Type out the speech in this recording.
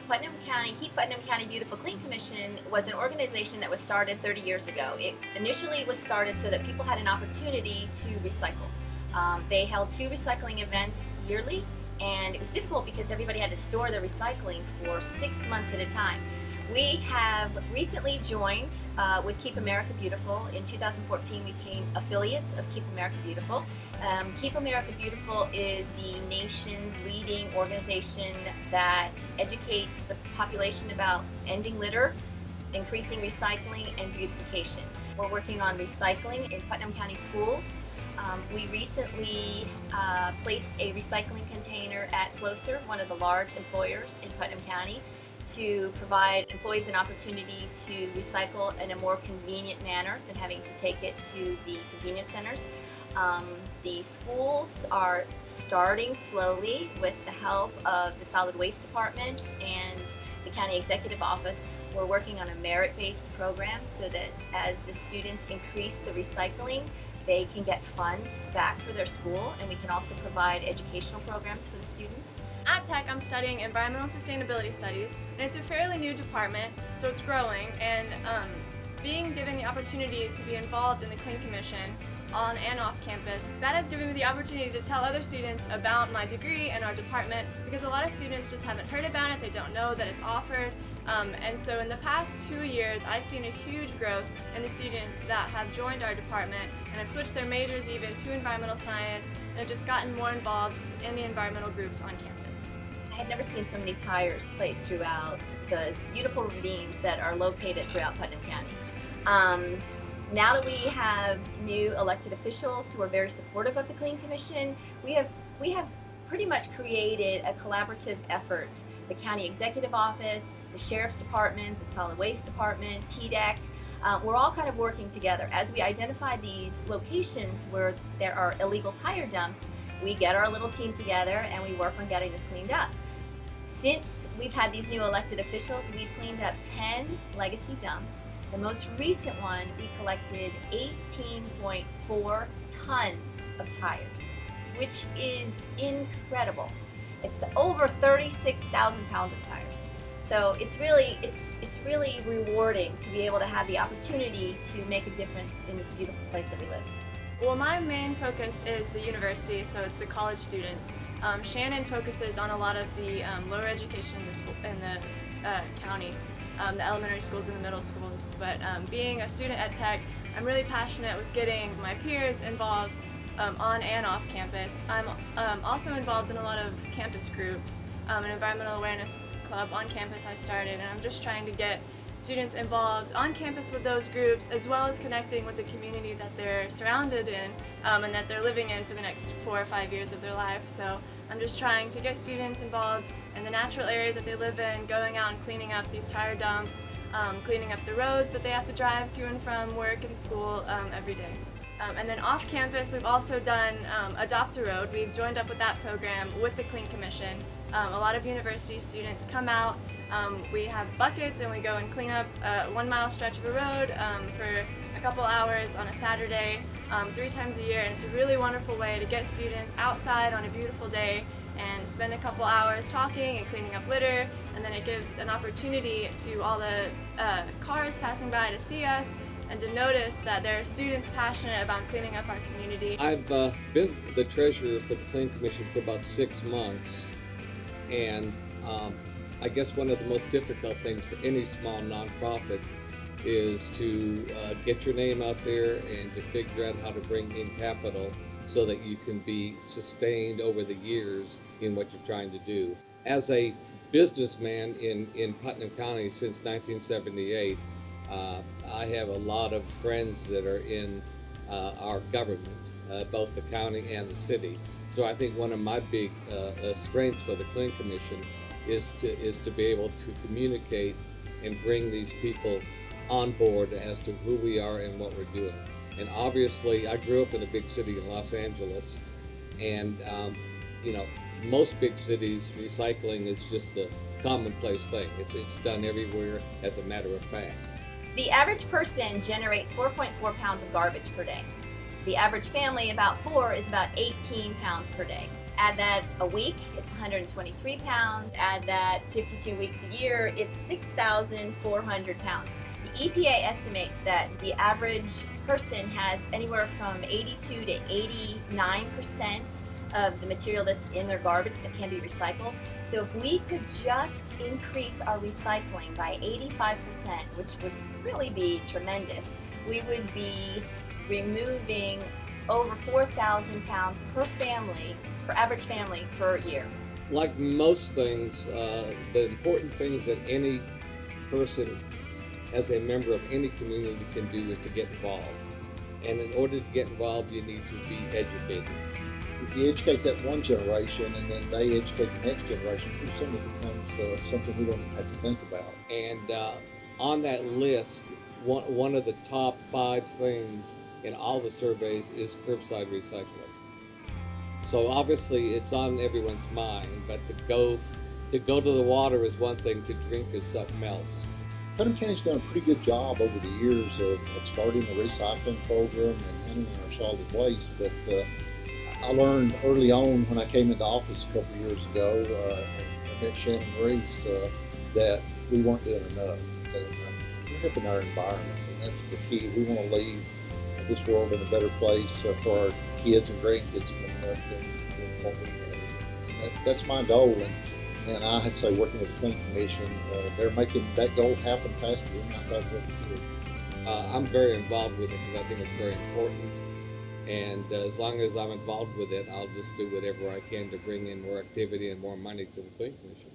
Keep Putnam County Beautiful Clean Commission was an organization that was started 30 years ago. It initially was started so that people had an opportunity to recycle. They held 2 recycling events yearly, and it was difficult because everybody had to store their recycling for 6 months at a time. We have recently joined with Keep America Beautiful. In 2014, we became affiliates of Keep America Beautiful. Keep America Beautiful is the nation's leading organization that educates the population about ending litter, increasing recycling, and beautification. We're working on recycling in Putnam County schools. We recently placed a recycling container at Flowserve, one of the large employers in Putnam County, to provide employees an opportunity to recycle in a more convenient manner than having to take it to the convenience centers. The schools are starting slowly with the help of the Solid Waste Department and the County Executive Office. We're working on a merit-based program so that as the students increase the recycling, they can get funds back for their school, and we can also provide educational programs for the students. At Tech, I'm studying Environmental Sustainability Studies, and it's a fairly new department, so it's growing, and being given the opportunity to be involved in the Clean Commission on and off campus, that has given me the opportunity to tell other students about my degree and our department, because a lot of students just haven't heard about it, they don't know that it's offered. And so in the past 2 years, I've seen a huge growth in the students that have joined our department and have switched their majors even to environmental science and have just gotten more involved in the environmental groups on campus. I had never seen so many tires placed throughout those beautiful ravines that are located throughout Putnam County. Now that we have new elected officials who are very supportive of the Clean Commission, we have pretty much created a collaborative effort. The County Executive Office, the Sheriff's Department, the Solid Waste Department, TDEC, we're all kind of working together. As we identify these locations where there are illegal tire dumps, we get our little team together and we work on getting this cleaned up. Since we've had these new elected officials, we've cleaned up 10 legacy dumps. The most recent one, we collected 18.4 tons of tires, which is incredible. It's over 36,000 pounds of tires. So it's really rewarding to be able to have the opportunity to make a difference in this beautiful place that we live. Well, my main focus is the university, so it's the college students. Shannon focuses on a lot of the lower education in the county, the elementary schools and the middle schools. But being a student at Tech, I'm really passionate with getting my peers involved on and off campus. I'm also involved in a lot of campus groups. An environmental awareness club on campus I started, and I'm just trying to get students involved on campus with those groups, as well as connecting with the community that they're surrounded in and that they're living in for the next 4 or 5 years of their life. So I'm just trying to get students involved in the natural areas that they live in, going out and cleaning up these tire dumps, cleaning up the roads that they have to drive to and from work and school every day. And then off campus, we've also done Adopt a Road. We've joined up with that program with the Clean Commission. A lot of university students come out. We have buckets and we go and clean up a 1 mile stretch of a road for a couple hours on a Saturday, 3 times a year. And it's a really wonderful way to get students outside on a beautiful day and spend a couple hours talking and cleaning up litter. And then it gives an opportunity to all the cars passing by to see us and to notice that there are students passionate about cleaning up our community. I've been the treasurer for the Clean Commission for about 6 months, and I guess one of the most difficult things for any small nonprofit is to get your name out there and to figure out how to bring in capital so that you can be sustained over the years in what you're trying to do. As a businessman in Putnam County since 1978, I have a lot of friends that are in our government, both the county and the city. So I think one of my big strengths for the Clean Commission is to be able to communicate and bring these people on board as to who we are and what we're doing. And obviously, I grew up in a big city in Los Angeles, and most big cities, recycling is just a commonplace thing. It's done everywhere as a matter of fact. The average person generates 4.4 pounds of garbage per day. The average family, about 4, is about 18 pounds per day. Add that a week, it's 123 pounds. Add that 52 weeks a year, it's 6,400 pounds. The EPA estimates that the average person has anywhere from 82 to 89% of the material that's in their garbage that can be recycled. So if we could just increase our recycling by 85%, which would really be tremendous, we would be removing over 4,000 pounds per family, per average family per year. Like most things, the important things that any person as a member of any community can do is to get involved. And in order to get involved, you need to be educated. If you educate that one generation and then they educate the next generation, pretty soon it becomes something we don't even have to think about. And on that list, one of the top 5 things in all the surveys is curbside recycling. So obviously it's on everyone's mind, but to go to the water is one thing, to drink is something else. Putnam County's done a pretty good job over the years of starting a recycling program and handling our solid waste, but I learned early on when I came into office a couple of years ago and met Shannon Reese that we weren't doing enough. So, we're helping our environment, and that's the key. We want to leave this world in a better place for our kids and grandkids coming up than what we had. And that's my goal, and I have to say, working with the Clean Commission, they're making that goal happen faster than I thought it would. I'm very involved with it because I think it's very important. And as long as I'm involved with it, I'll just do whatever I can to bring in more activity and more money to the Clean Commission.